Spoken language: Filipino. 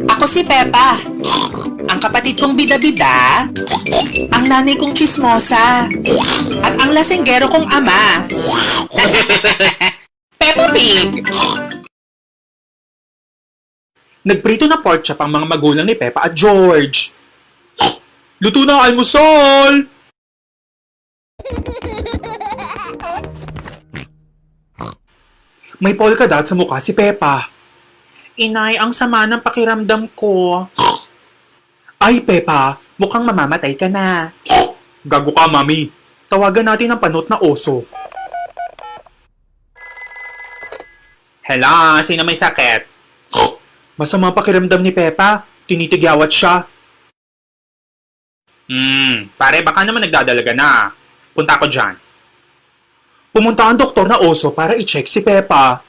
Ako si Peppa. Ang kapatid kong bida-bida. Ang nanay kong chismosa. At ang lasinggero kong ama. Peppa Pig! Nagprito na pork chop ang mga magulang ni Peppa at George. Luto na ang almusal! May polka dot sa mukha si Peppa. Inay, ang sama ng pakiramdam ko. Ay, Peppa, mukhang mamamatay ka na. Gago ka, Mami. Tawagan natin ang panot na oso. Hello, sino may sakit? Masama pakiramdam ni Peppa. Tinitigyawat siya. Pare, baka naman nagdadalaga na. Punta ko dyan. Pumunta ang doktor na oso para i-check si Peppa.